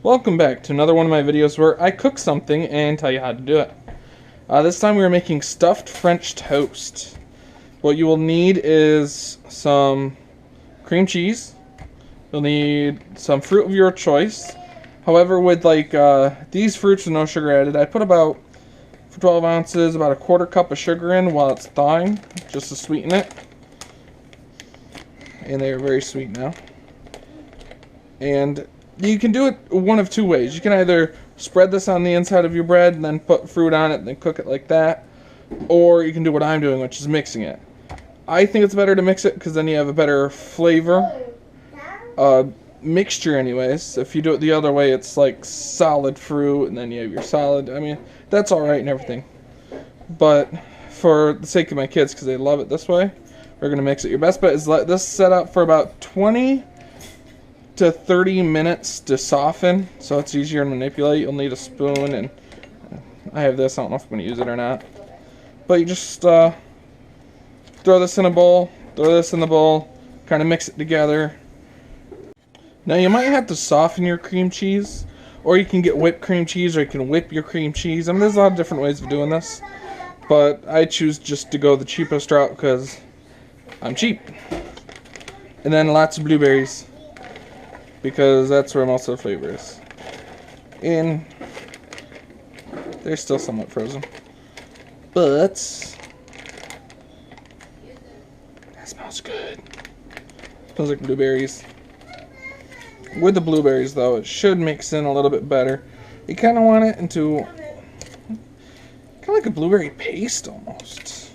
Welcome back to another one of my videos where I cook something and tell you how to do it. This time we are making stuffed French toast. What you will need is some cream cheese. You'll need some fruit of your choice. However, with these fruits with no sugar added, I put about, for 12 ounces, about a quarter cup of sugar in while it's thawing, just to sweeten it. And they are very sweet now. And you can do it one of two ways. You can either spread this on the inside of your bread and then put fruit on it and then cook it like that. Or you can do what I'm doing, which is mixing it. I think it's better to mix it because then you have a better flavor. Mixture anyways. If you do it the other way, it's like solid fruit and then you have your solid. I mean, that's alright and everything. But for the sake of my kids, because they love it this way, we're going to mix it. Your best bet is let this set up for about 20 to 30 minutes to soften, so it's easier to manipulate. You'll need a spoon, and I have this. I don't know if I'm going to use it or not. But you just throw this in a bowl, throw this in the bowl, kind of mix it together. Now you might have to soften your cream cheese, or you can get whipped cream cheese, or you can whip your cream cheese. I mean, there's a lot of different ways of doing this, but I choose just to go the cheapest route because I'm cheap. And then lots of blueberries, because that's where most of the flavor is. And they're still somewhat frozen. But that smells good. Smells like blueberries. With the blueberries though, it should mix in a little bit better. You kind of want it into kind of like a blueberry paste almost.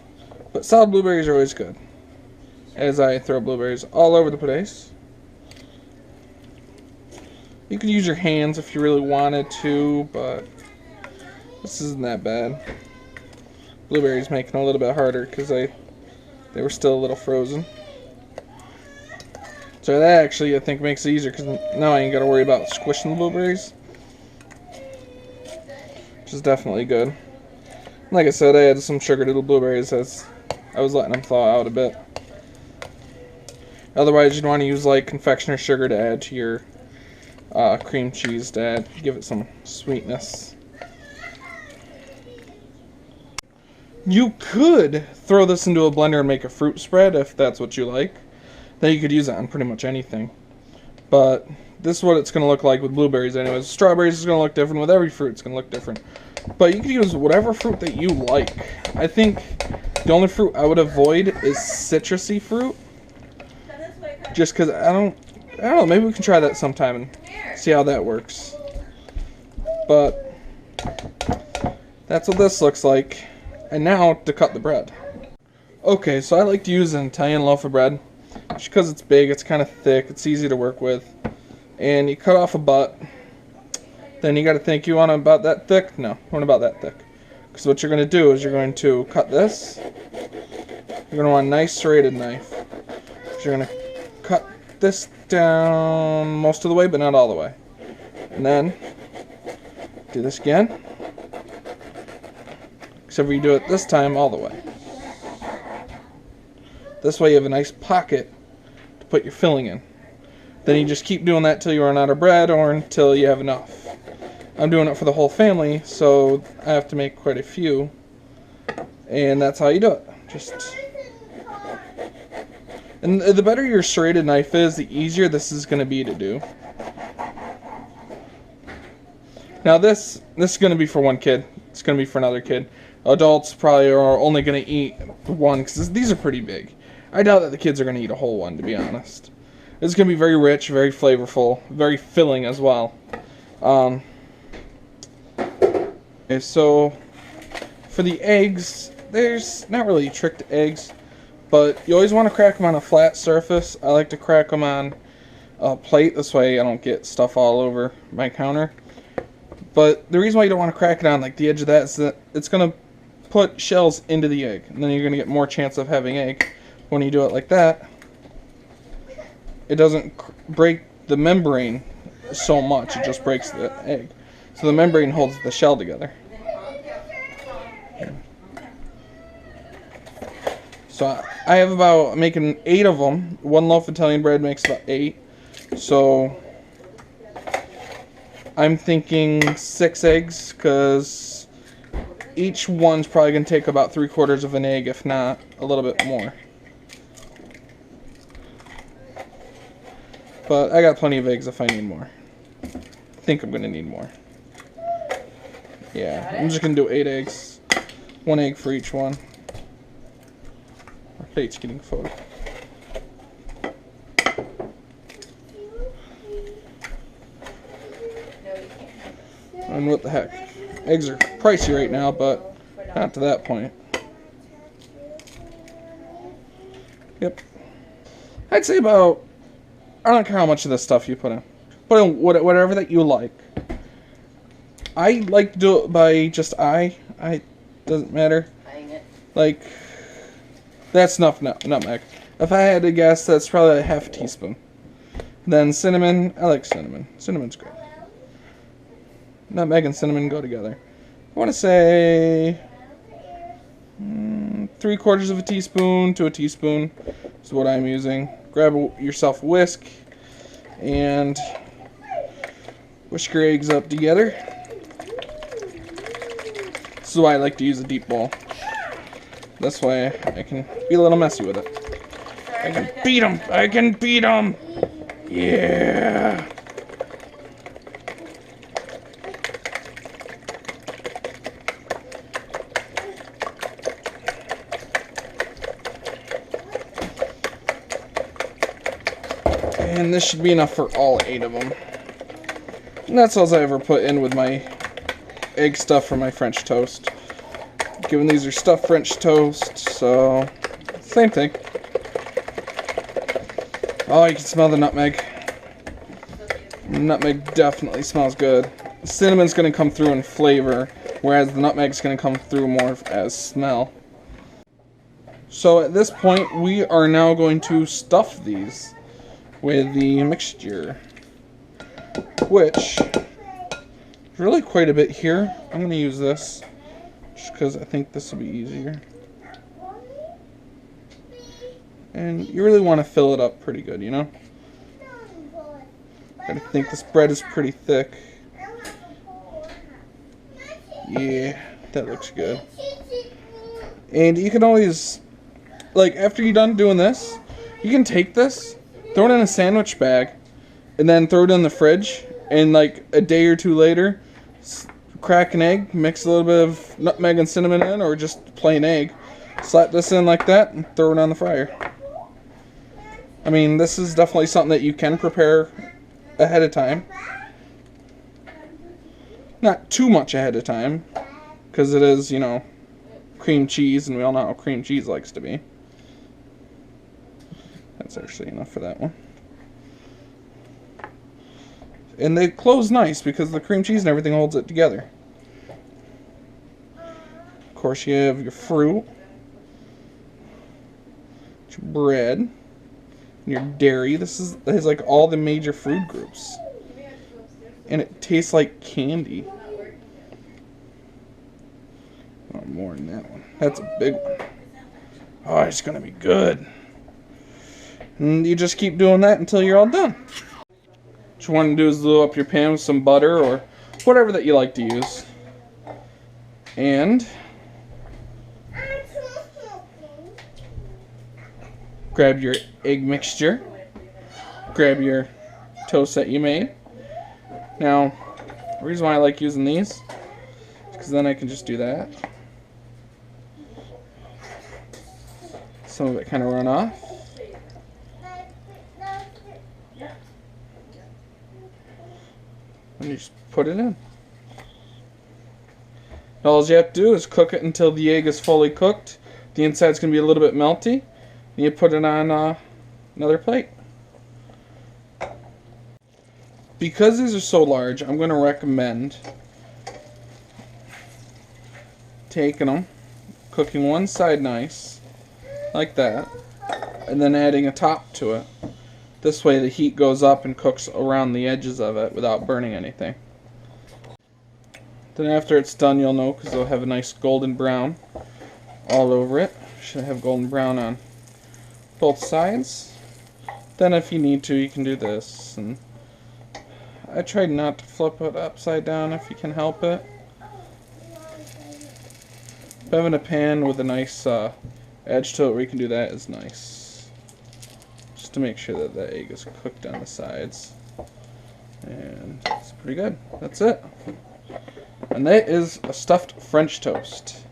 But solid blueberries are always good. As I throw blueberries all over the place. You could use your hands if you really wanted to, but this isn't that bad. Blueberries making it a little bit harder because they were still a little frozen. So that actually I think makes it easier because now I ain't got to worry about squishing the blueberries, which is definitely good. Like I said, I added some sugar to the blueberries as I was letting them thaw out a bit. Otherwise, you'd want to use like confectioner's sugar to add to your cream cheese to add, give it some sweetness. You could throw this into a blender and make a fruit spread if that's what you like. Then you could use it on pretty much anything. But this is what it's going to look like with blueberries anyways. Strawberries is going to look different. With every fruit it's going to look different. But you can use whatever fruit that you like. I think the only fruit I would avoid is citrusy fruit. Just because I don't know, maybe we can try that sometime and see how that works. But that's what this looks like. And now to cut the bread. Okay, so I like to use an Italian loaf of bread. Just because it's big, it's kind of thick, it's easy to work with. And you cut off a butt. Then you got to think, you want it about that thick? No, want about that thick. Because what you're going to do is you're going to cut this. You're going to want a nice serrated knife. So you're going to cut this down most of the way, but not all the way. And then do this again. Except for you do it this time all the way. This way you have a nice pocket to put your filling in. Then you just keep doing that till you run out of bread or until you have enough. I'm doing it for the whole family, so I have to make quite a few. And that's how you do it. And the better your serrated knife is, the easier this is going to be to do. Now this is going to be for one kid. It's going to be for another kid. Adults probably are only going to eat one because these are pretty big. I doubt that the kids are going to eat a whole one, to be honest. It's going to be very rich, very flavorful, very filling as well. Okay, so for the eggs, there's not really a trick to eggs. But you always want to crack them on a flat surface. I like to crack them on a plate. This way I don't get stuff all over my counter. But the reason why you don't want to crack it on like the edge of that is that it's going to put shells into the egg. And then you're going to get more chance of having egg. When you do it like that, it doesn't break the membrane so much. It just breaks the egg. So the membrane holds the shell together. So I have about, making 8 of them. One loaf of Italian bread makes about 8. So I'm thinking 6 eggs, because each one's probably going to take about 3/4 of an egg, if not a little bit more. But I got plenty of eggs if I need more. I think I'm going to need more. Yeah, I'm just going to do 8 eggs. 1 egg for each one. Our plate's getting full. And what the heck? Eggs are pricey right now, but not to that point. Yep. I'd say about, I don't care how much of this stuff you put in. Put in whatever that you like. I like to do it by just eye. Doesn't matter. Like, that's enough nutmeg. If I had to guess, that's probably a half a teaspoon. Then cinnamon, I like cinnamon. Cinnamon's great. Nutmeg and cinnamon go together. I want to say 3/4 of a teaspoon to a teaspoon is what I'm using. Grab yourself a whisk and whisk your eggs up together. This is why I like to use a deep bowl. This way I can be a little messy with it. I can beat them! I can beat them! Yeah! And this should be enough for all 8 of them. And that's all I ever put in with my egg stuff for my French toast. Given these are stuffed French toast, so same thing. Oh, you can smell the nutmeg. Nutmeg definitely smells good. Cinnamon's going to come through in flavor, whereas the nutmeg's going to come through more as smell. So at this point, we are now going to stuff these with the mixture, which is really quite a bit here. I'm going to use this just because I think this will be easier. And you really want to fill it up pretty good, you know? I think this bread is pretty thick. Yeah, that looks good. And you can always, like, after you're done doing this, you can take this, throw it in a sandwich bag, and then throw it in the fridge, and like a day or two later, crack an egg, mix a little bit of nutmeg and cinnamon in, or just plain egg, slap this in like that, and throw it on the fryer. I mean, this is definitely something that you can prepare ahead of time. Not too much ahead of time, because it is, you know, cream cheese, and we all know how cream cheese likes to be. That's actually enough for that one. And they close nice because the cream cheese and everything holds it together. Of course, you have your fruit, your bread, your dairy. This is like all the major food groups. And it tastes like candy. Oh, more than that one. That's a big one. Oh, it's going to be good. And you just keep doing that until you're all done. What you want to do is load up your pan with some butter or whatever that you like to use. And grab your egg mixture. Grab your toast that you made. Now, the reason why I like using these is because then I can just do that. Some of it kind of run off. And you just put it in. All you have to do is cook it until the egg is fully cooked. The inside's going to be a little bit melty. And you put it on another plate. Because these are so large, I'm going to recommend taking them, cooking one side nice, like that, and then adding a top to it. This way the heat goes up and cooks around the edges of it without burning anything. Then after it's done, you'll know because it'll have a nice golden brown all over it. Should have golden brown on both sides. Then if you need to, you can do this. And I tried not to flip it upside down if you can help it. But having a pan with a nice edge to it where you can do that is nice. Just to make sure that the egg is cooked on the sides. And it's pretty good. That's it. And that is a stuffed French toast.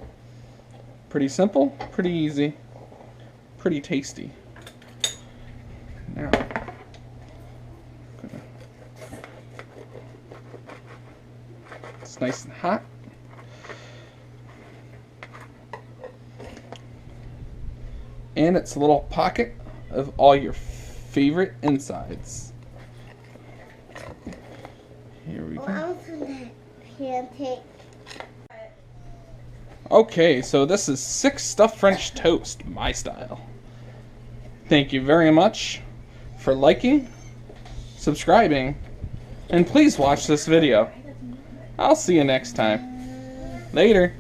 Pretty simple, pretty easy, pretty tasty. Now, it's nice and hot. And it's a little pocket of all your favorite insides. Here we go. Okay, so this is 6 stuffed French toast, my style. Thank you very much for liking, subscribing, and please watch this video. I'll see you next time. Later.